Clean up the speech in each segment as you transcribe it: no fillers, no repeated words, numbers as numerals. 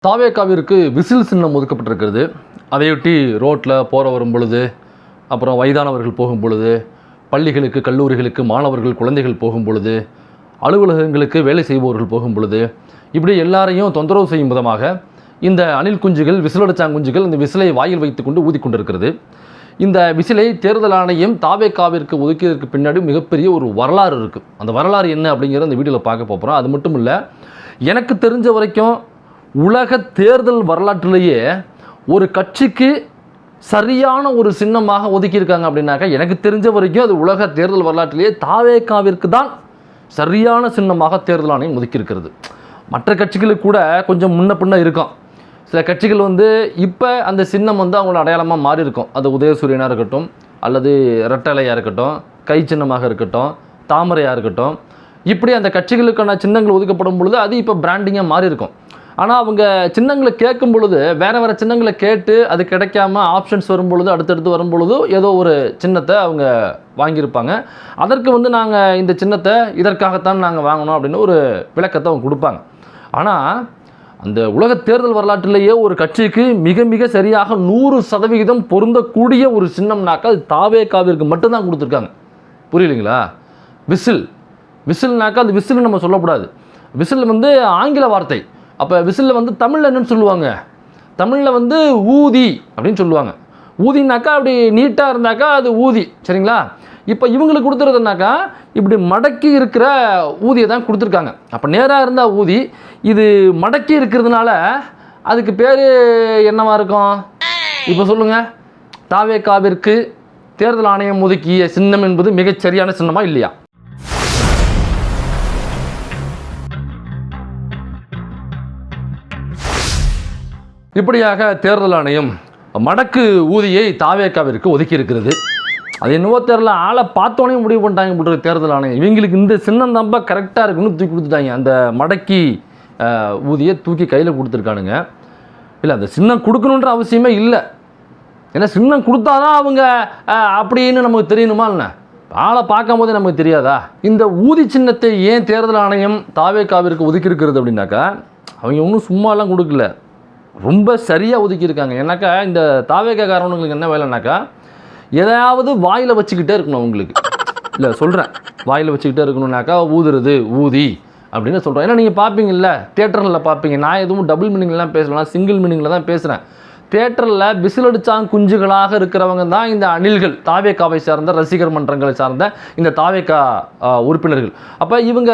தாவேகாவிற்கு whistle சின்னம் ஒதுக்கப்பட்டிருக்கிறது. அதையொட்டி ரோட்டில் போகிற வரும் பொழுது, அப்புறம் வயதானவர்கள் போகும் பொழுது, பள்ளிகளுக்கு கல்லூரிகளுக்கு மாணவர்கள் குழந்தைகள் போகும் பொழுது, அலுவலகங்களுக்கு வேலை செய்பவர்கள் போகும் பொழுது, இப்படி எல்லாரையும் தொந்தரவு செய்யும் விதமாக இந்த அணில் குஞ்சுகள், விசிலடிச்சாங்குஞ்சுகள் இந்த விசிலை வாயில் வைத்து கொண்டு ஊதிக்கொண்டிருக்கிறது. இந்த விசிலை தேர்தல் ஆணையம் தாவேகாவிற்கு ஒதுக்கியதற்கு பின்னாடி மிகப்பெரிய ஒரு வரலாறு இருக்குது. அந்த வரலாறு என்ன அப்படிங்கிற அந்த வீடியோவில் பார்க்க போகிறோம். அது மட்டும் இல்லை, எனக்கு தெரிஞ்ச வரைக்கும் உலக தேர்தல் வரலாற்றிலேயே ஒரு கட்சிக்கு சரியான ஒரு சின்னமாக ஒதுக்கியிருக்காங்க அப்படின்னாக்கா, எனக்கு தெரிஞ்ச வரைக்கும் அது உலக தேர்தல் வரலாற்றிலேயே தாவேகாவிற்கு தான் சரியான சின்னமாக தேர்தல் ஆணையம் ஒதுக்கியிருக்கிறது. மற்ற கட்சிகளுக்கு கூட கொஞ்சம் முன்ன பின்ன இருக்கும். சில கட்சிகள் இப்போ அந்த சின்னம் அவங்களோட அடையாளமாக மாறி இருக்கும். அது உதயசூரியனாக இருக்கட்டும், அல்லது ரெட்டலையாக இருக்கட்டும், கை சின்னமாக இருக்கட்டும், தாமரையாக இருக்கட்டும், இப்படி அந்த கட்சிகளுக்கான சின்னங்கள் ஒதுக்கப்படும் பொழுது அது இப்போ பிராண்டிங்காக மாறி இருக்கும். ஆனால் அவங்க சின்னங்களை கேட்கும் பொழுது வேறு சின்னங்களை கேட்டு அது கிடைக்காம ஆப்ஷன்ஸ் வரும் பொழுது, அடுத்தடுத்து வரும் பொழுது ஏதோ ஒரு சின்னத்தை அவங்க வாங்கியிருப்பாங்க. அதற்கு நாங்கள் இந்த சின்னத்தை இதற்காகத்தான் நாங்கள் வாங்கணும் அப்படின்னு ஒரு விளக்கத்தை அவங்க கொடுப்பாங்க. ஆனால் அந்த உலக தேர்தல் வரலாற்றிலேயே ஒரு கட்சிக்கு மிக மிக சரியாக 100% பொருந்தக்கூடிய ஒரு சின்னம்னாக்கா அது தாவேகாவிற்கு மட்டும்தான் கொடுத்துருக்காங்க. புரியலைங்களா? விசில்னாக்கா அது விசில் நம்ம சொல்லக்கூடாது. விசில் ஆங்கில வார்த்தை. அப்போ விசிலில் தமிழில் என்னன்னு சொல்லுவாங்க? தமிழில் ஊதி அப்படின்னு சொல்லுவாங்க. ஊதினாக்கா அப்படி நீட்டாக இருந்தாக்கா அது ஊதி, சரிங்களா? இப்போ இவங்களுக்கு கொடுத்துறதுனாக்கா இப்படி மடக்கி இருக்கிற ஊதியை தான் கொடுத்துருக்காங்க. அப்போ நேராக இருந்தால் ஊதி, இது மடக்கி இருக்கிறதுனால அதுக்கு பேர் என்னவா இருக்கும்? இப்போ சொல்லுங்கள், தாவேகாவிற்கு தேர்தல் ஆணையம் ஒதுக்கிய சின்னம் என்பது மிகச்சரியான சின்னமா இல்லையா? இப்படியாக தேர்தல் ஆணையம் மடக்கு ஊதியை தாவேகாவிற்கு ஒதுக்கி இருக்கிறது. அது என்னவோ தெரில, ஆளை பார்த்தோன்னே முடிவு பண்ணிட்டாங்க போட்டு தேர்தல் ஆணையம். இவங்களுக்கு இந்த சின்னம் தம்பா கரெக்டாக இருக்குன்னு தூக்கி கொடுத்துட்டாங்க. அந்த மடக்கி ஊதியை தூக்கி கையில் கொடுத்துருக்கானுங்க. இல்லை, அந்த சின்னம் கொடுக்கணுன்ற அவசியமே இல்லை. ஏன்னா சின்னம் கொடுத்தாதான் அவங்க அப்படின்னு நமக்கு தெரியணுமா இல்லை? ஆளை பார்க்கும் போதே நமக்கு தெரியாதா? இந்த ஊதி சின்னத்தை ஏன் தேர்தல் ஆணையம் தாவேகாவிற்கு ஒதுக்கி இருக்கிறது அப்படின்னாக்கா, அவங்க ஒன்றும் சும்மாலாம் கொடுக்கல, ரொம்ப சரியாக ஒதுக்கியிருக்காங்க. ஏன்னாக்கா இந்த தாவேகாரவங்களுக்கு என்ன வேலைனாக்கா, எதையாவது வாயில் வச்சுக்கிட்டே இருக்கணும் அவங்களுக்கு. இல்லை சொல்கிறேன், வாயில் வச்சுக்கிட்டே இருக்கணும்னாக்கா ஊதுறது ஊதி அப்படின்னு சொல்கிறேன். ஏன்னா நீங்கள் பார்ப்பீங்கல்ல, தியேட்டரில் பார்ப்பீங்க. நான் எதுவும் டபுள் மீனிங்லாம் பேசலாம், சிங்கிள் மீனிங்கில் தான் பேசுகிறேன். தியேட்டரில் விசிலடிச்சாங் குஞ்சுகளாக இருக்கிறவங்க தான் இந்த அணில்கள், தாவேகாவை சார்ந்த ரசிகர் மன்றங்களை சார்ந்த இந்த தாவேகா உறுப்பினர்கள். அப்போ இவங்க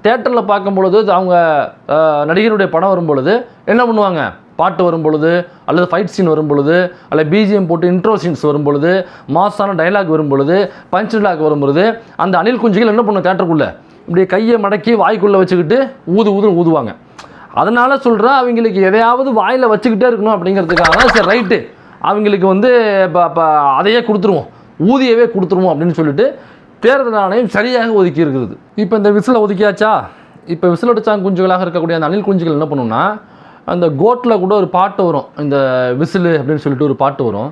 தியேட்டரில் பார்க்கும் பொழுது, அவங்க நடிகருடைய படம் வரும் பொழுது என்ன பண்ணுவாங்க? பாட்டு வரும் பொழுது, அல்லது ஃபைட் சீன் வரும் பொழுது, அல்லது பிஜிஎம் போட்டு இன்ட்ரோ சீன்ஸ் வரும் பொழுது, மாசான டைலாக் வரும் பொழுது, பஞ்ச் டைலாக் வரும் பொழுது, அந்த அணில் குஞ்சுகள் என்ன பண்ணும்? தேட்டருக்குள்ளே இப்படி கையை மடக்கி வாய்க்குள்ளே வச்சுக்கிட்டு ஊதுவாங்க. அதனால் சொல்கிறேன், அவங்களுக்கு எதையாவது வாயில் வச்சுக்கிட்டே இருக்கணும் அப்படிங்கிறதுக்காக சரி ரைட்டு, அவங்களுக்கு இப்போ அதையே கொடுத்துருவோம், ஊதியவே கொடுத்துருவோம் அப்படின்னு சொல்லிட்டு தேர்தல் ஆணையம் சரியாக ஒதுக்கி இருக்கிறது. இப்போ இந்த விசிலை ஒதுக்கியாச்சா? இப்போ விசிலடிச்சாங்க குஞ்சுகளாக இருக்கக்கூடிய அந்த அணில் குஞ்சுகள் என்ன பண்ணுன்னா, அந்த கோட்டில் கூட ஒரு பாட்டு வரும், இந்த விசிலு அப்படின்னு சொல்லிட்டு ஒரு பாட்டு வரும்.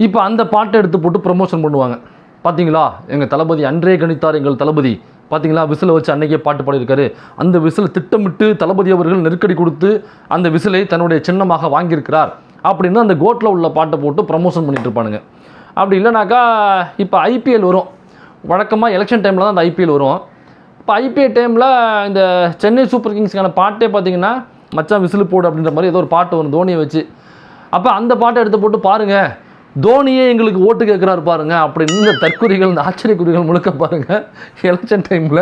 இப்போ அந்த பாட்டை எடுத்து போட்டு ப்ரமோஷன் பண்ணுவாங்க. பார்த்தீங்களா, எங்கள் தளபதி அன்றே கணித்தார், எங்கள் தளபதி பார்த்தீங்களா விசிலை வச்சு அன்றைக்கே பாட்டு பாடியிருக்காரு. அந்த விசிலை திட்டமிட்டு தளபதி அவர்கள் நெருக்கடி கொடுத்து அந்த விசிலை தன்னுடைய சின்னமாக வாங்கியிருக்கிறார் அப்படின்னு அந்த கோட்டில் உள்ள பாட்டை போட்டு ப்ரமோஷன் பண்ணிட்டு இருப்பானுங்க. அப்படி இல்லைனாக்கா இப்போ ஐபிஎல் வரும். வழக்கமாக எலெக்ஷன் டைமில் தான் அந்த ஐபிஎல் வரும். இப்போ ஐபிஎல் டைமில் இந்த சென்னை சூப்பர் கிங்ஸ்க்கான பாட்டே பார்த்தீங்கன்னா, மச்சான் விசில் போடு அப்படின்ற மாதிரி ஏதோ ஒரு பாட்டு வரும் தோனியை வச்சு. அப்போ அந்த பாட்டை எடுத்து போட்டு பாருங்கள், தோனியே எங்களுக்கு ஓட்டு கேட்குறாரு பாருங்க அப்படின்னு இந்த தற்குறிகள், இந்த ஆச்சரியக்குறிகள் முழுக்க பாருங்கள். எலெக்ஷன் டைமில்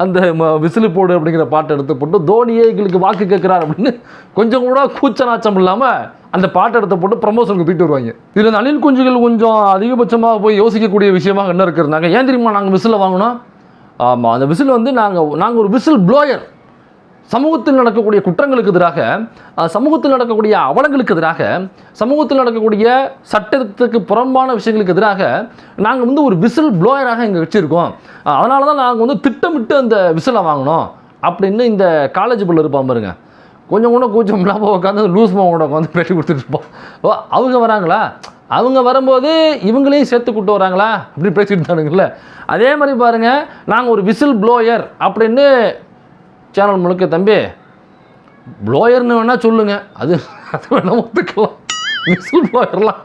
அந்த விசில் போடு அப்படிங்கிற பாட்டை எடுத்து போட்டு தோனியே எங்களுக்கு வாக்கு கேட்குறாரு அப்படின்னு கொஞ்சம் கூட கூச்ச நாச்சம் இல்லாமல் அந்த பாட்டை எடுத்து போட்டு ப்ரமோஷனுக்கு தூக்கிட்டு வருவாங்க. இதில் இந்த அணில் குஞ்சுகள் கொஞ்சம் அதிகபட்சமாக போய் யோசிக்கக்கூடிய விஷயமாக என்ன இருக்கிறாங்க? ஏன் தெரியுமா நாங்கள் விசிலை வாங்கினோம்? ஆமாம், அந்த விசில் நாங்கள் ஒரு விசில் ப்ளோயர். சமூகத்தில் நடக்கக்கூடிய குற்றங்களுக்கு எதிராக, சமூகத்தில் நடக்கக்கூடிய அவலங்களுக்கு எதிராக, சமூகத்தில் நடக்கக்கூடிய சட்டத்துக்கு புறம்பான விஷயங்களுக்கு எதிராக நாங்கள் ஒரு விசில் ப்ளோயராக எங்கள் வச்சுருக்கோம். அதனால தான் நாங்கள் திட்டமிட்டு அந்த விசிலை வாங்கினோம் அப்படின்னு இந்த காலேஜ் பிள்ளை இருப்பான் பாருங்க, கொஞ்சம் கூட கூச்சம் இல்லாமல் உட்காந்து லூஸ் மாவோட உட்காந்து பேட்டி கொடுத்துட்ருப்போம். ஓ, அவங்க வராங்களா, அவங்க வரும்போது இவங்களையும் சேர்த்து கூப்பிட்டு வராங்களா அப்படின்னு பேசிட்டு தானுங்கள. அதே மாதிரி பாருங்கள், நாங்கள் ஒரு விசில் ப்ளோயர் அப்படின்னு சேனல் முழுக்க தம்பி ப்ளோயர்னு வேணால் சொல்லுங்கள், அது வேணால் ஒத்துக்கலாம். விசில் ப்ளோயர்லாம்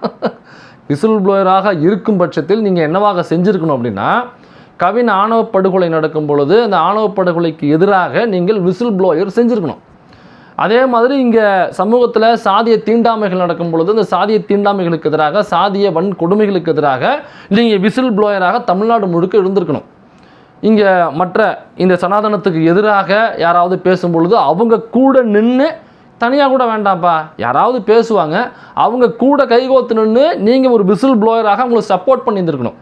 விசில் ப்ளோயராக இருக்கும் பட்சத்தில் நீங்கள் என்னவாக செஞ்சுருக்கணும் அப்படின்னா, கவின் ஆணவ படுகொலை நடக்கும் பொழுது அந்த ஆணவ படுகொலைக்கு எதிராக நீங்கள் விசில் ப்ளோயர் செஞ்சுருக்கணும். அதே மாதிரி இங்கே சமூகத்தில் சாதிய தீண்டாமைகள் நடக்கும் பொழுது அந்த சாதிய தீண்டாமைகளுக்கு எதிராக, சாதிய வன்கொடுமைகளுக்கு எதிராக நீங்கள் விசில் ப்ளோயராக தமிழ்நாடு முழுக்க இருந்திருக்கணும். இங்கே மற்ற இந்த சனாதனத்துக்கு எதிராக யாராவது பேசும்பொழுது அவங்க கூட நின்று, தனியாக கூட வேண்டாம்ப்பா, யாராவது பேசுவாங்க, அவங்க கூட கைகோத்து நின்று நீங்கள் ஒரு விசில் ப்ளோயராக அவங்களை சப்போர்ட் பண்ணியிருந்துருக்கணும்.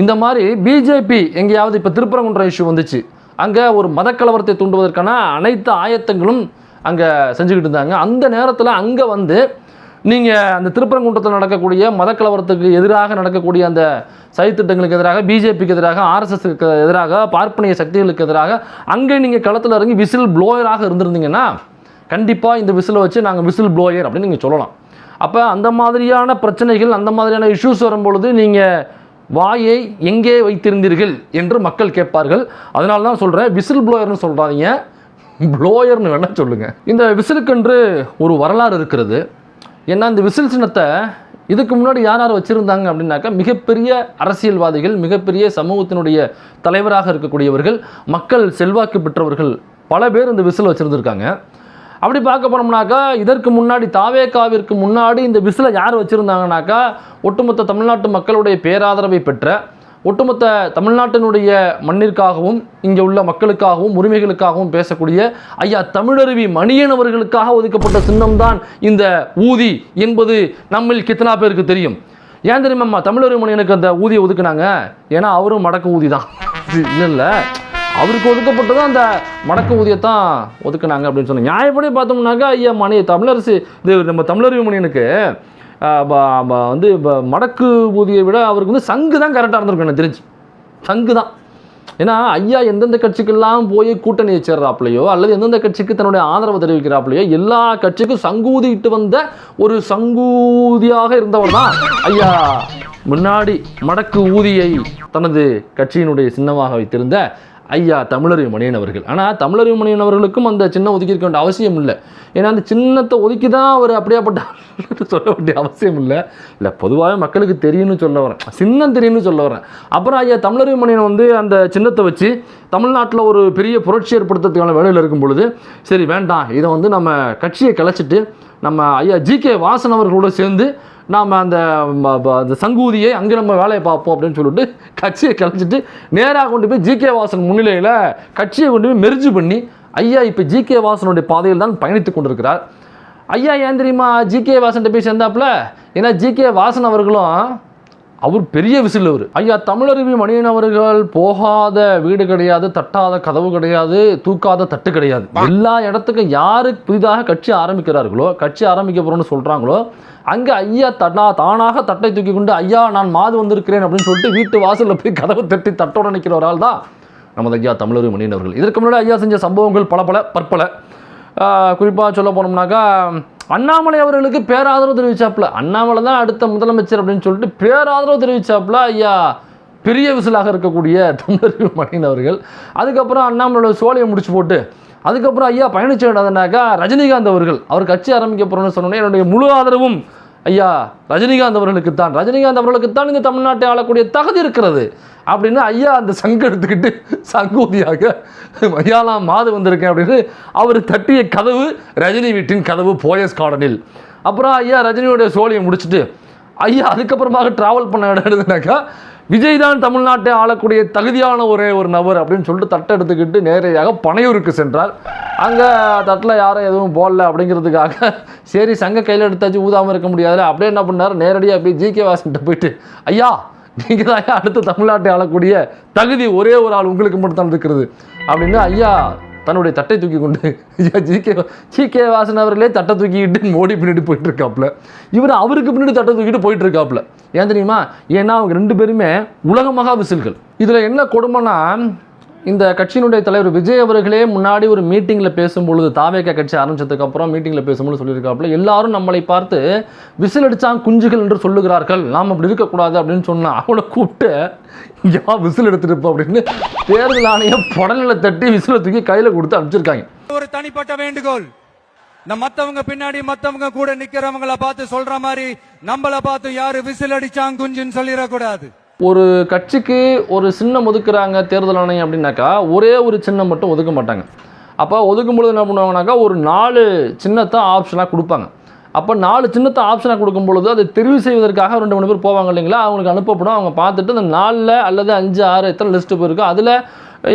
இந்த மாதிரி பிஜேபி எங்கேயாவது இப்போ திருப்பரங்குன்றம் இஷ்யூ வந்துச்சு, அங்கே ஒரு மதக்கலவரத்தை தூண்டுவதற்கான அனைத்து ஆயத்தங்களும் அங்கே செஞ்சுக்கிட்டு இருந்தாங்க. அந்த நேரத்தில் அங்கே வந்து நீங்கள் அந்த திருப்பரங்குன்றத்தில் நடக்கக்கூடிய மதக்கலவரத்துக்கு எதிராக நடக்கக்கூடிய அந்த சதித்திட்டங்களுக்கு எதிராக, பிஜேபிக்கு எதிராக, ஆர்எஸ்எஸ்க்கு எதிராக, பார்ப்பனிய சக்திகளுக்கு எதிராக அங்கே நீங்கள் களத்தில் இறங்கி விசில் ப்ளோயராக இருந்திருந்தீங்கன்னா கண்டிப்பாக இந்த விசிலை வச்சு நாங்கள் விசில் ப்ளோயர் அப்படின்னு நீங்கள் சொல்லலாம். அப்போ அந்த மாதிரியான பிரச்சனைகள், அந்த மாதிரியான இஷ்யூஸ் வரும்பொழுது நீங்கள் வாயை எங்கே வைத்திருந்தீர்கள் என்று மக்கள் கேட்பார்கள். அதனால தான் சொல்கிறேன், விசில் ப்ளோயர்னு சொல்கிறாதீங்க, ப்ளோயர்னு வேணால் சொல்லுங்கள். இந்த விசிலுக்கென்று ஒரு வரலாறு இருக்கிறது. ஏன்னா இந்த விசில் சின்னத்தை இதுக்கு முன்னாடி யார் யார் வச்சுருந்தாங்க அப்படின்னாக்கா, மிகப்பெரிய அரசியல்வாதிகள், மிகப்பெரிய சமூகத்தினுடைய தலைவராக இருக்கக்கூடியவர்கள், மக்கள் செல்வாக்கு பெற்றவர்கள் பல பேர் இந்த விசில் வச்சுருந்துருக்காங்க. அப்படி பார்க்க போனோம்னாக்கா, இதற்கு முன்னாடி தாவேகாவிற்கு முன்னாடி இந்த விசிலை யார் வச்சுருந்தாங்கனாக்கா, ஒட்டுமொத்த தமிழ்நாட்டு மக்களுடைய பேராதரவை பெற்ற, ஒட்டுமொத்த தமிழ்நாட்டினுடைய மண்ணிற்காகவும் இங்கே உள்ள மக்களுக்காகவும் உரிமைகளுக்காகவும் பேசக்கூடிய ஐயா தமிழருவி மணியன் அவர்களுக்காக ஒதுக்கப்பட்ட சின்னம்தான் இந்த ஊதி என்பது நம்மில் கித்தனா பேருக்கு தெரியும். ஏன் தெரியுமாம்மா தமிழருவி மணியனுக்கு அந்த ஊதியை ஒதுக்குனாங்க? ஏன்னா அவரும் மடக்கு ஊதி தான். இல்லை, அவருக்கு ஒதுக்கப்பட்டதும் அந்த மடக்கு ஊதியத்தான் ஒதுக்குனாங்க அப்படின்னு சொன்னாங்க. நியாயப்படி பார்த்தோம்னாக்கா ஐயா மணி தமிழரசு, இது நம்ம தமிழருவி மணியனுக்கு வந்து மடக்கு ஊதியை விட அவருக்கு வந்து சங்கு தான் கரெக்டாக இருந்திருக்கும் எனக்கு தெரிஞ்சு. சங்கு தான். ஏன்னா ஐயா எந்தெந்த கட்சிக்கெல்லாம் போய் கூட்டணியை சேர்றாப்புலையோ அல்லது எந்தெந்த கட்சிக்கு தன்னுடைய ஆதரவு தெரிவிக்கிறாப்புலையோ எல்லா கட்சிக்கும் சங்கூதிட்டு வந்த ஒரு சங்கூதியாக இருந்தவர் தான் ஐயா. முன்னாடி மடக்கு ஊதியை தனது கட்சியினுடைய சின்னமாக வைத்திருந்த ஐயா தமிழருவி மணியன் அவர்கள். ஆனால் தமிழருவி மணியன் அவர்களுக்கும் அந்த சின்னம் ஒதுக்கியிருக்க வேண்டிய அவசியம் இல்லை. ஏன்னா அந்த சின்னத்தை ஒதுக்கி தான் அவர் அப்படியாப்பட்ட சொல்ல வேண்டிய அவசியம் இல்லை. பொதுவாகவே மக்களுக்கு தெரியும்னு சொல்ல வரேன், சின்னம் தெரியும்னு சொல்ல வரேன். அப்புறம் ஐயா தமிழருவி மணியன் வந்து அந்த சின்னத்தை வச்சு தமிழ்நாட்டில் ஒரு பெரிய புரட்சி ஏற்படுத்துறதுக்கான வேலையில் இருக்கும் பொழுது, சரி வேண்டாம், இதை வந்து நம்ம கட்சியை கலைச்சிட்டு நம்ம ஐயா ஜி.கே. வாசன் அவர்களோடு சேர்ந்து நாம் அந்த சங்கூதியை அங்கே நம்ம வேலையை பார்ப்போம் அப்படின்னு சொல்லிட்டு கட்சியை கலைச்சிட்டு நேராக கொண்டு போய் ஜி.கே. வாசன் முன்னிலையில் கட்சியை கொண்டு போய் மெர்ஜ் பண்ணி ஐயா இப்போ ஜி.கே. வாசனுடைய பாதையில் தான் பயணித்து கொண்டிருக்கிறார். ஐயா ஏன் தெரியுமா ஜி.கே. வாசன் போய் சேர்ந்தாப்புல? ஏன்னா ஜி.கே. வாசன் அவர்களும் அவர் பெரிய விசில். அவர் ஐயா தமிழருவி மணியன் அவர்கள் போகாத வீடு கிடையாது, தட்டாத கதவு கிடையாது, தூக்காத தட்டு கிடையாது. எல்லா இடத்துக்கும் யாரு புதிதாக கட்சி ஆரம்பிக்கிறார்களோ, கட்சி ஆரம்பிக்க போகிறோன்னு சொல்கிறாங்களோ, அங்கே ஐயா தானாக தட்டை தூக்கி கொண்டு ஐயா நான் மாது வந்திருக்கிறேன் அப்படின்னு சொல்லிட்டு வீட்டு வாசலில் போய் கதவை தட்டி தட்டோட நிற்கிற ஒரு ஆள் தான் நமது ஐயா தமிழருவி மணியன் அவர்கள். இதற்கு முன்னாடி ஐயா செஞ்ச சம்பவங்கள் பற்பல. குறிப்பாக சொல்ல போனோம்னாக்கா, அண்ணாமலை அவர்களுக்கு பேராதரவு தெரிவிச்சாப்புல. அண்ணாமலை தான் அடுத்த முதலமைச்சர் அப்படின்னு சொல்லிட்டு பேராதரவு தெரிவிச்சாப்புல ஐயா பெரிய விசிலாக இருக்கக்கூடிய தமிழருவி மணியன் அவர்கள். அதுக்கப்புறம் அண்ணாமலையோட சோழியை முடிச்சு போட்டு அதுக்கப்புறம் ஐயா பயணிச்சு வேண்டாதுனாக்கா ரஜினிகாந்த் அவர்கள் அவர் கட்சி ஆரம்பிக்க போகிறோன்னு சொன்னோன்னே என்னுடைய முழு ஆதரவும் ஐயா ரஜினிகாந்த் அவர்களுக்குத்தான் இந்த தமிழ்நாட்டை ஆளக்கூடிய தகுதி இருக்கிறது அப்படின்னு ஐயா அந்த சங்கு எடுத்துக்கிட்டு சங்கூதியாக ஐயாலாம் மாது வந்திருக்கேன் அப்படின்னு அவர் தட்டிய கதவு ரஜினி வீட்டின் கதவு போயஸ் கார்டனில். அப்புறம் ஐயா ரஜினியோடைய சோழியை முடிச்சுட்டு ஐயா அதுக்கப்புறமாக ட்ராவல் பண்ண இடம் எடுத்துனாக்கா விஜய் தான் தமிழ்நாட்டை ஆளக்கூடிய தகுதியான ஒரே ஒரு நபர் அப்படின்னு சொல்லிட்டு தட்டை எடுத்துக்கிட்டு நேரடியாக பனையூருக்கு சென்றார். அங்கே தட்டில் யாரும் எதுவும் போடல அப்படிங்கிறதுக்காக சரி சங்க கையில் எடுத்தாச்சு ஊதாமல் இருக்க முடியாது அப்படியே என்ன பண்ணார், நேரடியாக போய் ஜி.கே. வாசன்கிட்ட போயிட்டு ஐயா நீங்கள் தான் ஐயா அடுத்து தமிழ்நாட்டை ஆளக்கூடிய தகுதி ஒரே ஒரு ஆள் உங்களுக்கு மட்டும்தான் இருக்கிறது அப்படின்னு ஐயா தன்னுடைய தட்டை தூக்கி கொண்டு ஐயா ஜி.கே. வாசன் அவர்களே தட்டை தூக்கிக்கிட்டு மோடி பின்னாடி போயிட்டு இருக்காப்புல. இவர் அவருக்கு பின்னாடி தட்டை தூக்கிட்டு போயிட்டு இருக்காப்புல. ஏன் தெரியுமா? ஏன்னா அவங்க ரெண்டு பேருமே உலக மகா விசில்கள். இதில் என்ன கொடுமைனா, இந்த கட்சியினுடைய தலைவர் விஜய் அவர்களே முன்னாடி ஒரு மீட்டிங்கில் பேசும்பொழுது, தாவேகா கட்சி ஆரம்பிச்சதுக்கப்புறம் மீட்டிங்கில் பேசும்போது சொல்லியிருக்காப்புல, எல்லாரும் நம்மளை பார்த்து விசில் அடித்தான் குஞ்சுகள் என்று சொல்லுகிறார்கள், நாம் அப்படி இருக்கக்கூடாது அப்படின்னு சொன்னால் அவளை கூப்பிட்டு யா விசில் எடுத்துருப்போம் அப்படின்னு தேர்தல் ஆணையம் புடலில் தட்டி விசிலை தூக்கி கையில் கொடுத்து அனுப்பிச்சிருக்காங்க. ஒரு தனிப்பட்ட வேண்டுகோள், இந்த மத்தவங்க பின்னாடி மத்தவங்க கூட நிக்கிறவங்கள பார்த்து சொல்ற மாதிரி நம்மள பார்த்து யாரு விசில் அடிச்சாங்க குஞ்சுன்னு சொல்லிடக்கூடாது. ஒரு கட்சிக்கு ஒரு சின்னம் ஒதுக்குறாங்க தேர்தல் ஆணையம் அப்படின்னாக்கா ஒரே ஒரு சின்னம் மட்டும் ஒதுக்க மாட்டாங்க. அப்போ ஒதுக்கும்பொழுது என்ன பண்ணுவாங்கனாக்கா ஒரு 4 சின்னத்தை ஆப்ஷனாக கொடுப்பாங்க. அப்போ 4 சின்னத்தை ஆப்ஷனாக கொடுக்கும்பொழுது அதை தெரிவு செய்வதற்காக 2-3 பேர் போவாங்க இல்லைங்களா, அவங்களுக்கு அனுப்பப்படும். அவங்க பார்த்துட்டு அந்த 4 அல்லது 5, 6 எத்தனை லிஸ்ட்டு போயிருக்கோ அதில்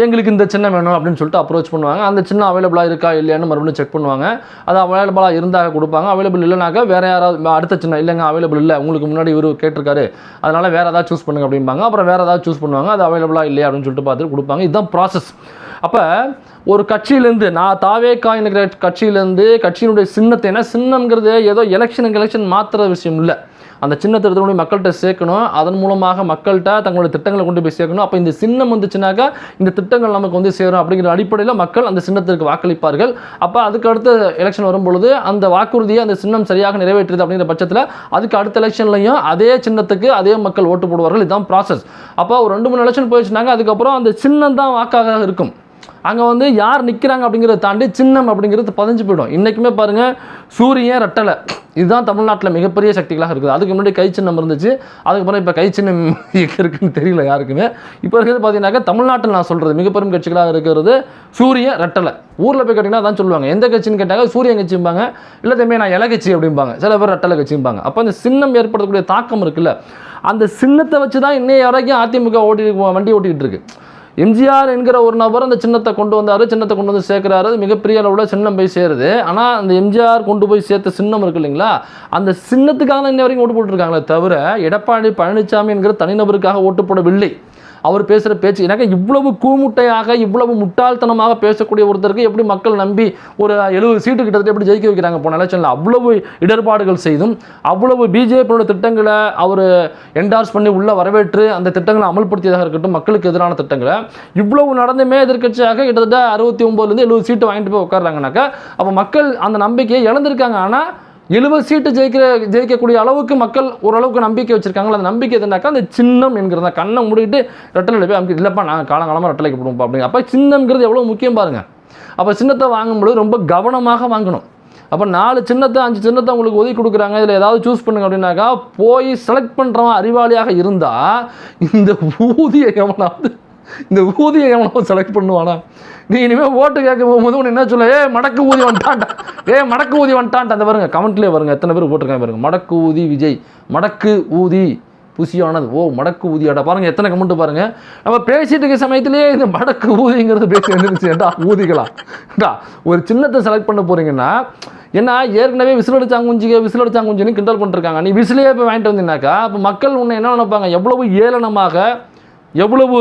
எங்களுக்கு இந்த சின்னம் வேணும் அப்படின்னு சொல்லிட்டு அப்ரோச் பண்ணுவாங்க. அந்த சின்னம் அவைலபிளாக இருக்கா இல்லையான்னு மறுபடியும் செக் பண்ணுவாங்க. அது அவைலபிளாக இருந்தால் கொடுப்பாங்க. அவைலபிள் இல்லைனாக்கா வேறு யாராவது அடுத்த சின்னம் இல்லைங்க அவைலபிள் இல்லை, உங்களுக்கு முன்னாடி இவர் கேட்டிருக்காரு, அதனால் வேறு ஏதாவது சூஸ் பண்ணுங்க அப்படிம்பாங்க. அப்புறம் வேறு ஏதாவது சூஸ் பண்ணுவாங்க. அது அவைலபிளாக இல்லையா அப்படின்னு சொல்லிட்டு பார்த்துட்டு கொடுப்பாங்க. இதுதான் ப்ராசஸ். அப்போ ஒரு கட்சியிலேருந்து நான் தாவேக்கா என்கிற கட்சியிலேருந்து கட்சியினுடைய சின்னத்தை, ஏன்னா சின்னம்ங்கிறது ஏதோ எலெக்ஷன் மாற்றுற விஷயம் இல்லை. அந்த சின்னத்தை எடுத்து கொண்டு மக்கள்கிட்ட சேர்க்கணும். அதன் மூலமாக மக்கள்கிட்ட தங்களுடைய திட்டங்களை கொண்டு போய் சேர்க்கணும். அப்போ இந்த சின்னம் வந்துச்சுனாக்கா இந்த திட்டங்கள் நமக்கு வந்து சேரும் அப்படிங்கிற அடிப்படையில் மக்கள் அந்த சின்னத்திற்கு வாக்களிப்பார்கள். அப்போ அதுக்கு அடுத்த எலெக்ஷன் வரும்பொழுது அந்த வாக்குறுதியை அந்த சின்னம் சரியாக நிறைவேற்றுது அப்படிங்கிற பட்சத்தில் அதுக்கு அடுத்த எலெக்ஷன்லையும் அதே சின்னத்துக்கு அதே மக்கள் ஓட்டு போடுவார்கள். இதுதான் ப்ராசஸ். அப்போ ஒரு 2-3 எலெக்ஷன் போயிடுச்சுனாங்க, அதுக்கப்புறம் அந்த சின்னம் தான் வாக்காக இருக்கும். அங்கே வந்து யார் நிற்கிறாங்க அப்படிங்கிறத தாண்டி சின்னம் அப்படிங்கிறது பதிஞ்சு போயிடும். இன்றைக்குமே பாருங்கள், சூரியன் ரெட்டலை இதுதான் தமிழ்நாட்டில் மிகப்பெரிய சக்திகளாக இருக்குது. அதுக்கு முன்னாடி கை சின்னம் இருந்துச்சு. அதுக்கப்புறம் இப்போ கை சின்னம் எங்கே இருக்குன்னு தெரியல யாருக்குமே. இப்போ இருக்கிறது பார்த்தீங்கன்னாக்கா தமிழ்நாட்டில் நான் சொல்கிறது மிகப்பெரும் கட்சிகளாக இருக்கிறது சூரியன் ரெட்டலை. ஊரில் போய் கேட்டிங்கன்னா தான் சொல்லுவாங்க எந்த கட்சின்னு கேட்டாங்க சூரியன் கட்சிம்பாங்க, இல்லை தம்பி நான் இலை கட்சி அப்படிம்பாங்க, சில பேர் ரெட்டலை கட்சிம்பாங்க. அப்போ அந்த சின்னம் ஏற்படுத்தக்கூடிய தாக்கம் இருக்குல்ல, அந்த சின்னத்தை வச்சு தான் இன்னைய வரைக்கும் அதிமுக வண்டி ஓட்டிகிட்டு இருக்கு. எம்ஜிஆர் என்கிற ஒரு நபர் அந்த சின்னத்தை கொண்டு வந்தார், சின்னத்தை கொண்டு வந்து சேர்க்குறாரு, மிகப்பெரிய அளவில் சின்னம் போய் சேருது. ஆனால் அந்த எம்ஜிஆர் கொண்டு போய் சேர்த்த சின்னம் இருக்கு இல்லைங்களா, அந்த சின்னத்துக்காக தான் இன்ன வரைக்கும் ஓட்டு போட்டுருக்காங்களே தவிர எடப்பாடி பழனிசாமி என்கிற தனிநபருக்காக ஓட்டு போடவில்லை. அவர் பேசுகிற பேச்சு எனக்கு இவ்வளவு கூமுட்டையாக இவ்வளவு முட்டாள்தனமாக பேசக்கூடிய ஒருத்தருக்கு எப்படி மக்கள் நம்பி ஒரு 70 சீட்டு கிட்டத்தட்ட எப்படி ஜெயிக்க வைக்கிறாங்க போன எலெக்ஷனில். அவ்வளவு இடர்பாடுகள் செய்தும் அவ்வளவு பிஜேபியோட திட்டங்களை அவர் என்டார்ஸ் பண்ணி உள்ள வரவேற்று அந்த திட்டங்களை அமல்படுத்தியதாக இருக்கட்டும், மக்களுக்கு எதிரான திட்டங்களை இவ்வளவு நடந்துமே எதிர்க்கட்சியாக கிட்டத்தட்ட 69லேருந்து 70 சீட்டு வாங்கிட்டு போய் உட்காடுறாங்கனாக்கா அப்போ மக்கள் அந்த நம்பிக்கையை இழந்திருக்காங்க. ஆனால் 70 சீட்டு ஜெயிக்கக்கூடிய அளவுக்கு மக்கள் ஓரளவுக்கு நம்பிக்கை வச்சிருக்காங்க. அந்த நம்பிக்கை எதுனாக்கா அந்த சின்னம் என்கிறத கண்ணை மூடிட்டு ரெட்டலை போய் அமைக்க இல்லைப்பா நாங்கள் காலங்காலமாக ரெட்டலைக்கு போடுவோம் அப்படிங்க. அப்போ சின்னம்ங்கிறது எவ்வளோ முக்கியம் பாருங்கள். அப்போ சின்னத்தை வாங்கும்போது ரொம்ப கவனமாக வாங்கணும். அப்போ 4 சின்னத்தை 5 சின்னத்தை உங்களுக்கு ஒதுக்கி கொடுக்குறாங்க, இதில் ஏதாவது சூஸ் பண்ணுங்க அப்படின்னாக்கா போய் செலக்ட் பண்ணுறவன் அறிவாளியாக இருந்தால் இந்த ஊதியை எவனாவது செலக்ட் பண்ணுவானா? நீ இனிமேல் ஓட்டு கேட்க போகும்போது ஒன்று என்ன சொல்ல, மடக்கு ஊதி வந்துட்டான்டா அந்த பாருங்க கமெண்ட்லேயே பாருங்க எத்தனை பேர் போட்டிருக்காங்க பாருங்க, மடக்கு ஊதி விஜய், மடக்கு ஊதி புசியானது, மடக்கு ஊதியாடா பாருங்க எத்தனை கமெண்ட் பாருங்க. நம்ம பேசிட்டு இருக்க சமயத்திலேயே இந்த மடக்கு ஊதிங்கிறது பேசி வந்துருச்சுடா ஊதிகளாம்டா. ஒரு சின்னத்தை செலக்ட் பண்ண போறீங்கன்னா ஏன்னா ஏற்கனவே விசிலடிச்சாங்குஞ்சின்னு கிண்டல் பண்ணிருக்காங்க. நீ விசிலையே போய் வாங்கிட்டு வந்தீங்கன்னாக்கா அப்போ மக்கள் உன்னை என்ன நினைப்பாங்க, எவ்வளவு ஏளனமாக, எவ்வளவு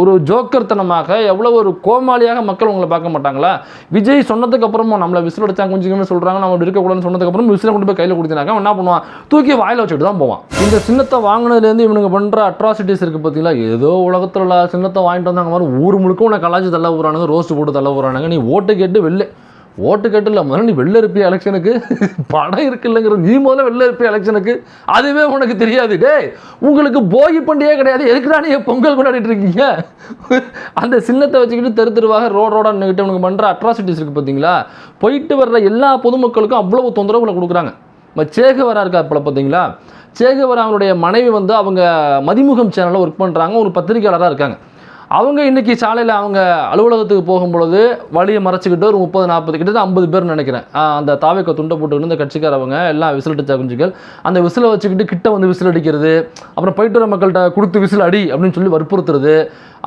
ஒரு ஜோக்கர்த்தனமாக, எவ்வளவு ஒரு கோமாளியாக மக்கள் உங்களை பார்க்க மாட்டாங்களா? விஜய் சொன்னதுக்கு அப்புறமும் நம்மளை விசில் அடிச்சாங்க கொஞ்சம் சொல்கிறாங்க, நம்ம இருக்கக்கூடாதுன்னு சொன்னதுக்கப்புறம் விசிலை கொண்டு போய் கையில் கொடுத்தினாக்கா என்ன பண்ணுவான், தூக்கி வாயில் வச்சுட்டு தான் போவான். இந்த சின்னத்தை வாங்கினதுலேருந்து இவனுங்க பண்ணுற அட்ராசிட்டிஸ் இருக்குது பார்த்தீங்களா, ஏதோ உலகத்தில் சின்னத்தை வாங்கிட்டு வந்தாங்க மாதிரி ஊர் முழுக்க உன்னை கலாச்சி தள்ள போகிறானுங்க, ரோஸ்ட் போட்டு தள்ள போகிறானுங்க. நீ ஓட்டு கேட்டு இல்லை முதல்ல நீ வெளில இருப்பிய எலெக்ஷனுக்கு, படம் இருக்கு இல்லைங்கிற நீ முதல்ல வெளில இருப்பிய எலெக்ஷனுக்கு, அதுவே உனக்கு தெரியாது. டே உங்களுக்கு போகி பண்டிகையே கிடையாது, எதுக்குடா நீ பொங்கல் கொண்டாடிட்டு இருக்கீங்க? அந்த சின்னத்தை வச்சுக்கிட்டு தெருவாக ரோடாக நின்றுக்கிட்டு உனக்கு பண்ணுற அட்ராசிட்டிஸ் இருக்குது பார்த்தீங்களா. போயிட்டு வர்ற எல்லா பொதுமக்களுக்கும் அவ்வளவு தொந்தரவுகளை கொடுக்குறாங்க. சேகுவரா இருக்கா இப்போ பார்த்தீங்களா, சேகுவரா அவனுடைய மனைவி வந்து அவங்க மதிமுகம் சேனலில் ஒர்க் பண்ணுறாங்க, ஒரு பத்திரிகையாளராக இருக்காங்க. அவங்க இன்றைக்கி சாலையில் அவங்க அலுவலகத்துக்கு போகும்பொழுது வழியை மறைச்சிக்கிட்டு ஒரு 30-40 கிட்ட 50 பேர் நினைக்கிறேன் அந்த தாவேக்க துண்டை போட்டுக்கிட்டு இந்த கட்சிக்காரவங்க எல்லாம் விசில் அடிச்சா குஞ்சுகள் அந்த விசிலை வச்சுக்கிட்டு கிட்ட வந்து விசில் அடிக்கிறது, அப்புறம் போயிட்டு வர மக்கள்கிட்ட கொடுத்து விசில் அடி அப்படின்னு சொல்லி வற்புறுத்துறது.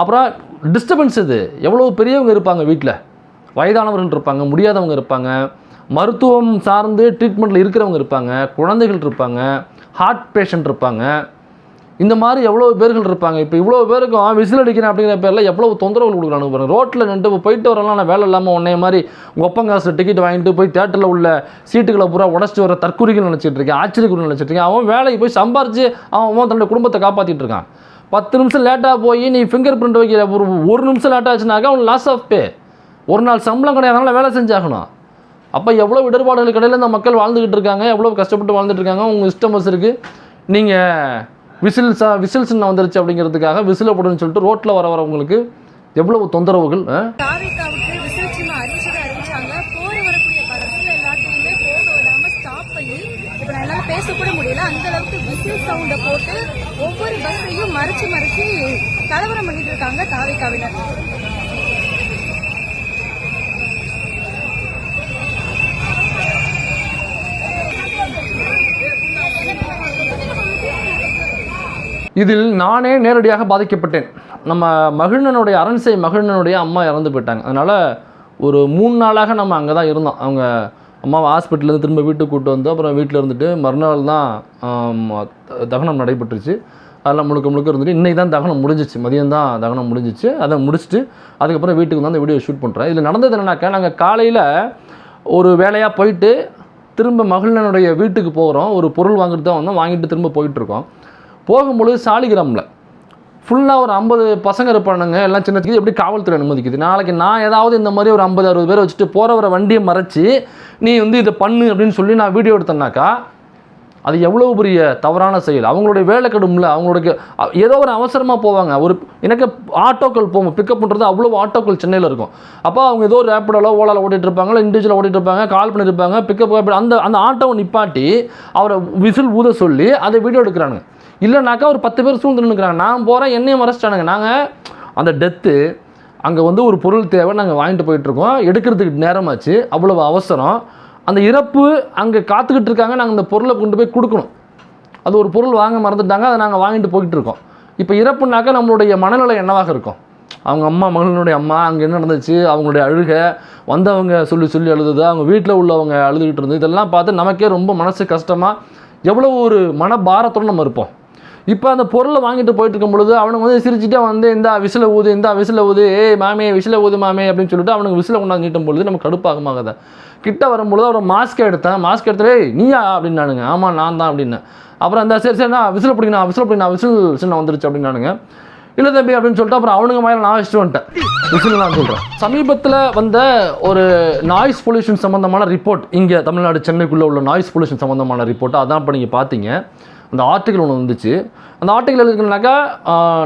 அப்புறம் டிஸ்டர்பன்ஸ் இது எவ்வளோ பெரியவங்க இருப்பாங்க, வீட்டில் வயதானவர்கள் இருப்பாங்க, முடியாதவங்க இருப்பாங்க, மருத்துவம் சார்ந்து ட்ரீட்மெண்ட்டில் இருக்கிறவங்க இருப்பாங்க, குழந்தைகள் இருப்பாங்க, ஹார்ட் பேஷண்ட் இருப்பாங்க, இந்த மாதிரி எவ்வளோ பேர்கள் இருப்பாங்க. இப்போ இவ்வளோ பேருக்கும் விசில் அடிக்கிறேன் அப்படிங்கிற பேரில் எவ்வளோ தொந்தரவு கொடுக்குறாங்க பாருங்க. ரோட்டில் நின்று போயிட்டு வரலாம், நான் வேலை இல்லாமல் உன்னைய மாதிரி உங்கள் ஒப்பங்காசு டிக்கெட் வாங்கிட்டு போய் தேட்டரில் உள்ள சீட்டுகளை பூரா உடச்சிட்டு வர தற்குறிகள் நினச்சிட்டு இருக்கேன், ஆச்சரியக்குறி நினச்சிட்டு இருக்கேன். அவன் வேலைக்கு போய் சம்பாரித்து அவன் தன்னுடைய குடும்பத்தை காப்பாற்றிட்டு இருக்கான். 10 நிமிஷம் லேட்டாக போய் நீ ஃபிங்கர் பிரிண்ட் வைக்கிற ஒரு நிமிஷம் லேட்டாக ஆச்சுனாக்கா அவன் லாஸ் ஆஃப் பே, ஒரு நாள் சம்பளம் கிடையாது, அதனால் வேலை செஞ்சாகணும். அப்போ எவ்வளோ இடர்பாடுகள் கடையில் இந்த மக்கள் வாழ்ந்துக்கிட்டு இருக்காங்க, எவ்வளோ கஷ்டப்பட்டு வாழ்ந்துட்டு இருக்காங்க. உங்கள் இஷ்டம் இருக்குது, நீங்கள் விசில்ஸ் வந்துருச்சு அப்படிங்கிறதுக்காக விசில போடுன்னு சொல்லிட்டு ரோட்டில் வரவங்களுக்கு எவ்வளவு தொந்தரவுகள். தாவேக்காவுக்கு விசில் சின்னம் அறிவிச்சாங்க. போற வரக்கூடிய படத்துல எல்லாத்தையுமே பேசக்கூட முடியல. அந்த அளவுக்கு விசில் சவுண்ட போட்டு ஒவ்வொரு பஸ்ஸையும் மறைச்சு கலவரம் பண்ணிட்டு இருக்காங்க தாவேக்காவினர். இதில் நானே நேரடியாக பாதிக்கப்பட்டேன். நம்ம மகிழ்னனுடைய அரண்சை மகிழ்னனுடைய அம்மா இறந்து போயிட்டாங்க. அதனால் ஒரு 3 நாளாக நம்ம அங்கே தான் இருந்தோம். அவங்க அம்மாவை ஹாஸ்பிட்டலேருந்து திரும்ப வீட்டுக்கு கூப்பிட்டு வந்து அப்புறம் வீட்டில் இருந்துட்டு மறுநாள் தான் தகனம் நடைபெற்றுச்சு. அதெல்லாம் முழுக்க இருந்துட்டு இன்றைக்கி தான் தகனம் முடிஞ்சிச்சு. மதியம் தான் தகனம் முடிஞ்சிச்சு. அதை முடிச்சுட்டு அதுக்கப்புறம் வீட்டுக்கு வந்து அந்த வீடியோ ஷூட் பண்ணுறேன். இதில் நடந்தது என்னன்னாக்கா, நாங்கள் காலையில் ஒரு வேலையாக போயிட்டு திரும்ப மகிழ்னனுடைய வீட்டுக்கு போகிறோம். ஒரு பொருள் வாங்கிட்டு தான் வந்தோம். வாங்கிட்டு திரும்ப போயிட்டுருக்கோம். போகும்பொழுது சாலிகிராமில் ஃபுல்லாக ஒரு 50 பசங்க இருப்பானுங்க. எல்லாம் சின்ன சின்ன எப்படி காவல்துறை அனுமதிக்குது. நாளைக்கு நான் ஏதாவது இந்த மாதிரி ஒரு 50-60 பேரை வச்சுட்டு போகிற வர வண்டியை மறைச்சி நீ வந்து இதை பண்ணு அப்படின்னு சொல்லி நான் வீடியோ எடுத்தேன்னாக்கா அது எவ்வளோ பெரிய தவறான செயல். அவங்களுடைய வேலை கடுமில்ல. அவங்களுடைய ஏதோ ஒரு அவசரமாக போவாங்க. ஒரு எனக்கு ஆட்டோக்கள் போவோம் பிக்கப் பண்ணுறது. அவ்வளோ ஆட்டோக்கள் சென்னையில் இருக்கும். அப்போ அவங்க ஏதோ ஒரு ரேப்பிடோவில் ஓலாவில் ஓட்டிகிட்டு இருப்பாங்க, இண்டிவிஜுவலாக ஓட்டிகிட்டு இருப்பாங்க, கால் பண்ணியிருப்பாங்க, பிக்கப் அந்த ஆட்டோவை நிப்பாட்டி அவரை விசில் ஊத சொல்லி அதை வீடியோ எடுக்கிறானுங்க. இல்லைனாக்கா ஒரு 10 பேர் சூழ்ந்து நின்றுக்கிறாங்க. நான் போகிறேன், என்னையும் மறைச்சிட்டானுங்க. நாங்கள் அந்த டெத்து அங்கே வந்து ஒரு பொருள் தேவை, நாங்கள் வாங்கிட்டு போயிட்டுருக்கோம். எடுக்கிறதுக்கு நேரமாச்சு, அவ்வளவு அவசரம். அந்த இறப்பு அங்கே காத்துக்கிட்டு இருக்காங்க. நாங்கள் அந்த பொருளை கொண்டு போய் கொடுக்கணும். அது ஒரு பொருள் வாங்க மறந்துட்டாங்க, அதை நாங்கள் வாங்கிட்டு போயிட்டு இருக்கோம். இப்போ இறப்புனாக்கா நம்மளுடைய மனநிலை என்னவாக இருக்கும்? அவங்க அம்மா மகளினுடைய அம்மா அங்கே என்ன நடந்துச்சு, அவங்களுடைய அழுகை, வந்தவங்க சொல்லி அழுதுது, அவங்க வீட்டில் உள்ளவங்க அழுதுகிட்டு இருந்தது, இதெல்லாம் பார்த்து நமக்கே ரொம்ப மனசு கஷ்டமாக எவ்வளோ ஒரு மனபாரத்தோடு நம்ம இருப்போம். இப்போ அந்த பொருளை வாங்கிட்டு போயிட்டு இருக்கும் பொழுது அவனுக்கு வந்து சிரிச்சுட்டே வந்து இந்த விசில ஊது மாமே விசில ஊது மாமே அப்படின்னு சொல்லிட்டு அவனுக்கு விசில கொண்டாந்து நீட்டும் பொழுது நமக்கு கடுப்பாகமாகத. கிட்ட வரும்பொழுது அவர் மாஸ்க் எடுத்துட்டு நீயா அப்படின்னானுங்க. ஆமாம் நான் தான் அப்படின்னேன். அப்புறம் அந்த சரி நான் விசில் பிடிக்கணும் விசில் வந்துருச்சு அப்படின்னானுங்க. இல்லை தம்பி அப்படின்னு சொல்லிட்டு அப்புறம் அவனுங்க மேலே நான் வச்சுட்டு வந்துட்டேன். விசில் நான் சொல்கிறேன். சமீபத்தில் வந்த ஒரு நாய்ஸ் பொல்யூஷன் சம்மந்தமான ரிப்போர்ட், இங்கே தமிழ்நாடு சென்னைக்குள்ளே உள்ள நாய்ஸ் பொல்யூஷன் சம்மந்தமான ரிப்போர்ட்டு அதான் இப்போ நீங்கள் பார்த்தீங்க. அந்த ஆர்டிக்கல் ஒன்று வந்துச்சு. அந்த ஆர்டிக்கல் இருக்குனாக்கா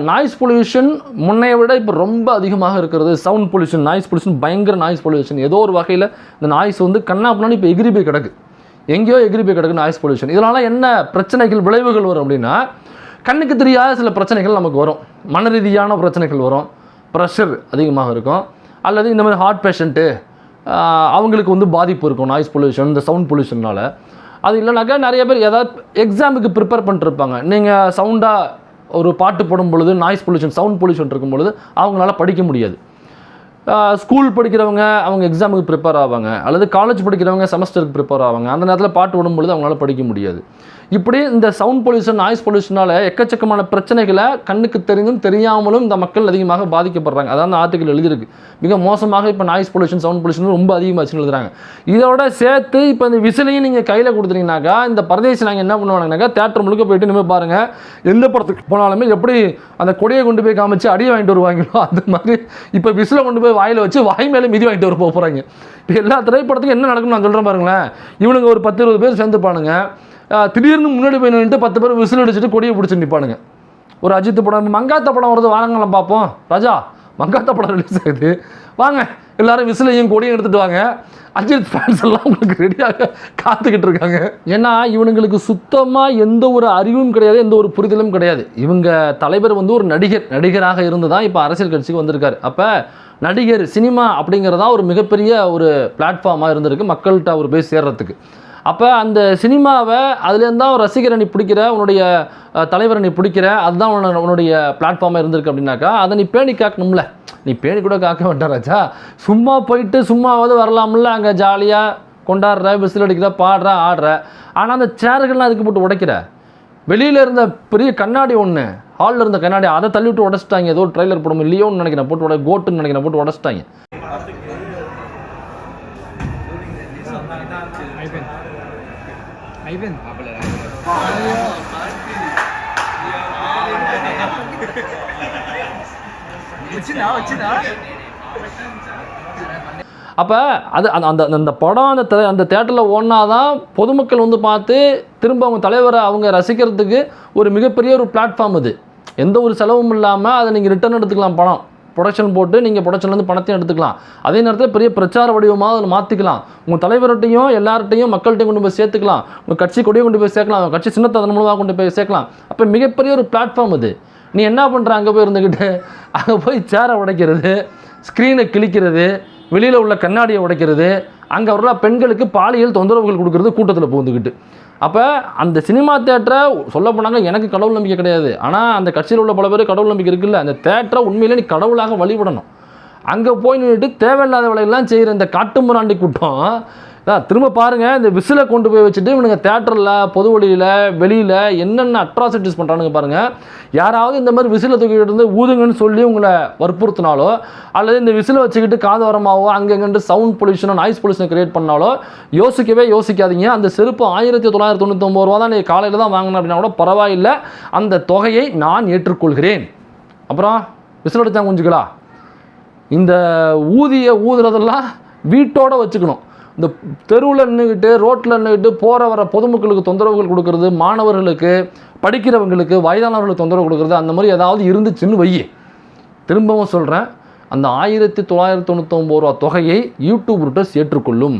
நாய்ஸ் பொல்யூஷன் முன்னைய விட இப்போ ரொம்ப அதிகமாக இருக்கிறது. சவுண்ட் பொல்யூஷன், நாய்ஸ் பொல்யூஷன், பயங்கர நாய்ஸ் பொல்யூஷன். ஏதோ ஒரு வகையில் இந்த நாய்ஸ் வந்து கண்ணாப்புனாலும் இப்போ எகிரி போய் கிடக்கு, எங்கேயோ எகிரி போய் கிடக்கு நாய்ஸ் பொல்யூஷன். இதனால் என்ன பிரச்சனைகள் விளைவுகள் வரும் அப்படின்னா, கண்ணுக்கு தெரியாத சில பிரச்சனைகள் நமக்கு வரும். மன ரீதியான பிரச்சனைகள் வரும். ப்ரெஷர் அதிகமாக இருக்கும். அல்லது இந்த மாதிரி ஹார்ட் பேஷண்ட்டு அவங்களுக்கு வந்து பாதிப்பு இருக்கும் நாய்ஸ் பொல்யூஷன், இந்த சவுண்ட் பொல்யூஷனால். அது இல்லைனாக்கா நிறைய பேர் ஏதாவது எக்ஸாமுக்கு ப்ரிப்பேர் பண்ணிட்டுருப்பாங்க. நீங்கள் சவுண்டாக ஒரு பாட்டு போடும் பொழுது நாய்ஸ் பொல்யூஷன், சவுண்ட் பொல்யூஷன் இருக்கும் பொழுது அவங்களால படிக்க முடியாது. ஸ்கூல் படிக்கிறவங்க அவங்க எக்ஸாமுக்கு ப்ரிப்பேர் ஆவாங்க, அல்லது காலேஜ் படிக்கிறவங்க செமஸ்டருக்கு ப்ரிப்பேர் ஆவாங்க. அந்த நேரத்தில் பாட்டு விடும் பொழுது அவங்களால படிக்க முடியாது. இப்படி இந்த சவுண்ட் பொல்யூஷன், நாய்ஸ் பொல்யூஷனால் எக்கச்சக்கமான பிரச்சனைகளை கண்ணுக்கு தெரிந்தும் தெரியாமலும் இந்த மக்கள் அதிகமாக பாதிக்கப்படுறாங்க. அதான் அந்த ஆர்டிக்கல் எழுதியிருக்கு. மிக மோசமாக இப்போ நாய்ஸ் பொல்யூஷன், சவுண்ட் பொல்யூஷன் ரொம்ப அதிகமாச்சுன்னு எழுதுறாங்க. இதோட சேர்த்து இப்போ இந்த விசிலையும் நீங்கள் கையில் கொடுத்துட்டீங்கன்னாக்கா இந்த பரதேசி நாங்கள் என்ன பண்ணுவாங்கனாக்கா தேட்டர் முழுக்க போயிட்டு இனிமேல் பாருங்கள், எந்த படத்துக்கு போனாலுமே எப்படி அந்த கொடியை கொண்டு போய் காமிச்சு அடியை வாங்கிட்டு வருவாங்களோ அந்த மாதிரி இப்போ விசிலை கொண்டு போய் வாயில் வச்சு வாய் மேலே மிதி வாங்கிட்டு வர போகிறாங்க. இப்போ எல்லா திரைப்படத்துக்கும் என்ன நடக்கும்னு நான் சொல்கிறேன் பாருங்களேன். இவனுங்க ஒரு 10-20 பேர் சேர்ந்துப்பானுங்க. திடீர்னு முன்னாடி போய் நின்றுட்டு 10 பேர் விசில் அடிச்சுட்டு கொடியை பிடிச்சி நிற்பானுங்க. ஒரு அஜித் படம், மங்காத்த படம் வருது, வாரங்களாம் பார்ப்போம். ராஜா மங்காத்த படம் ரிலீஸ் ஆகுது, வாங்க எல்லாரும் விசிலையும் கொடியும் எடுத்துகிட்டு வாங்க. அஜித் ஃபேன்ஸ் எல்லாம் உங்களுக்கு ரெடியாக காத்துக்கிட்டு இருக்காங்க. ஏன்னா இவனுங்களுக்கு சுத்தமாக எந்த ஒரு அறிவும் கிடையாது, எந்த ஒரு புரிதலும் கிடையாது. இவங்க தலைவர் வந்து ஒரு நடிகராக இருந்து தான் இப்போ அரசியல் கட்சிக்கு வந்திருக்காரு. அப்போ நடிகர் சினிமா அப்படிங்கிறதா ஒரு மிகப்பெரிய ஒரு பிளாட்ஃபார்மாக இருந்திருக்கு மக்கள்கிட்ட அவர் போய் சேர்றதுக்கு. அப்போ அந்த சினிமாவை அதுலேருந்து தான் ஒரு ரசிகரை நீ பிடிக்கிற, உன்னுடைய தலைவரை நீ பிடிக்கிற, அதுதான் உன்னுடைய பிளாட்ஃபார்மாக இருந்திருக்கு அப்படின்னாக்கா அதை நீ பேணி காக்கணும்ல. நீ பேணி கூட காக்க வேண்டாராச்சா, சும்மா போயிட்டு சும்மாவது வரலாம்ல. அங்கே ஜாலியாக கொண்டாடுற, விசில் அடிக்கிற, பாடுற, ஆடுற. ஆனால் அந்த சேர்கள்லாம் அதுக்கு போட்டு உடைக்கிற. வெளியில் இருந்த பெரிய கண்ணாடி ஒன்று, ஹாலில் இருந்த கண்ணாடி, அதை தள்ளி விட்டு உடச்சிட்டாங்க. ஏதோ ட்ரெய்லர் படம் இல்லையோன்னு நினைக்கிறேன், போட்டு கோட்டுன்னு நினைக்கிறேன், போட்டு உடச்சிட்டாங்க. அப்போ அது அந்த படம் அந்த தேட்டரில் ஓடினாதான் பொதுமக்கள் வந்து பார்த்து திரும்ப அவங்க தலைவரை அவங்க ரசிக்கிறதுக்கு ஒரு மிகப்பெரிய ஒரு பிளாட்ஃபார்ம். அது எந்த ஒரு செலவும் இல்லாமல் அதை நீங்கள் ரிட்டர்ன் எடுத்துக்கலாம் பணம். ப்ரொடக்ஷன் போட்டு நீங்கள் ப்ரொடக்ஷன்லேருந்து பணத்தையும் எடுத்துக்கலாம். அதே நேரத்தில் பெரிய பிரச்சார வடிவமாக அதில் மாற்றிக்கலாம். உங்கள் தலைவர்கிட்டையும் எல்லார்ட்டையும் மக்கள்கிட்டையும் கொண்டு போய் சேர்த்துக்கலாம். உங்கள் கட்சி கொடியை கொண்டு போய் சேர்க்கலாம். கட்சி சின்னத்தை அதன் மூலமாக கொண்டு போய் சேர்க்கலாம். அப்போ மிகப்பெரிய ஒரு பிளாட்ஃபார்ம் அது. நீ என்ன பண்ணுற, அங்கே போய் இருந்துக்கிட்டு அங்கே போய் சேரை உடைக்கிறது, ஸ்க்ரீனை கிழிக்கிறது, வெளியில் உள்ள கண்ணாடியை உடைக்கிறது, அங்கே வர்ற பெண்களுக்கு பாலியல் தொந்தரவுகள் கொடுக்குறது கூட்டத்தில் புகுந்துக்கிட்டு. அப்போ அந்த சினிமா தேட்டரை சொல்ல போனாங்க, எனக்கு கடவுள் நம்பிக்கை கிடையாது, ஆனால் அந்த கட்சியில் உள்ள பல பேர் கடவுள் நம்பிக்கை இருக்குல்ல, அந்த தேட்டரை உண்மையிலே நீ கடவுளாக வழிபடணும். அங்கே போய் நின்றுட்டு தேவையில்லாத வேலையெல்லாம் செய்கிற இந்த காட்டுமிராண்டி கூட்டம் திரும்ப பாருங்கள். இந்த விசிலை கொண்டு போய் வச்சுட்டு இவனுங்க தேட்டரில், பொது வழியில், வெளியில் என்னென்ன அட்ராசிட்டிஸ் பண்ணுறானுங்க பாருங்கள். யாராவது இந்த மாதிரி விசிலை தூக்கிட்டு இருந்து ஊதுங்கன்னு சொல்லி உங்களை வற்புறுத்தினாலோ, அல்லது இந்த விசிலை வச்சுக்கிட்டு காது வரமாவோ அங்கெங்கன்ட்டு சவுண்ட் பொல்யூஷனோ நாய்ஸ் பொல்யூஷனை கிரியேட் பண்ணாலோ யோசிக்காதீங்க. அந்த செருப்பு 1999 ரூபா தான் நீ காலையில் தான் வாங்கினேன் அப்படின்னா கூட பரவாயில்லை, அந்த தொகையை நான் ஏற்றுக்கொள்கிறேன். அப்புறம் விசில் அடித்தா குஞ்சுங்களா, இந்த ஊதுறதெல்லாம் வீட்டோடு வச்சுக்கணும். இந்த தெருவில் நின்றுக்கிட்டு, ரோட்டில் நின்றுக்கிட்டு போகிற வர பொதுமக்களுக்கு தொந்தரவுகள் கொடுக்கறது, மாணவர்களுக்கு, படிக்கிறவங்களுக்கு, வயதானவர்களுக்கு தொந்தரவு கொடுக்குறது, அந்த மாதிரி ஏதாவது இருந்துச்சுன்னு வையே. திரும்பவும் சொல்கிறேன், அந்த 1999 ரூபா தொகையை யூடியூப் ரூட்டர்ஸ் ஏற்றுக்கொள்ளும்.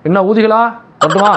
என்ன ஊதிகளா? மட்டுமா?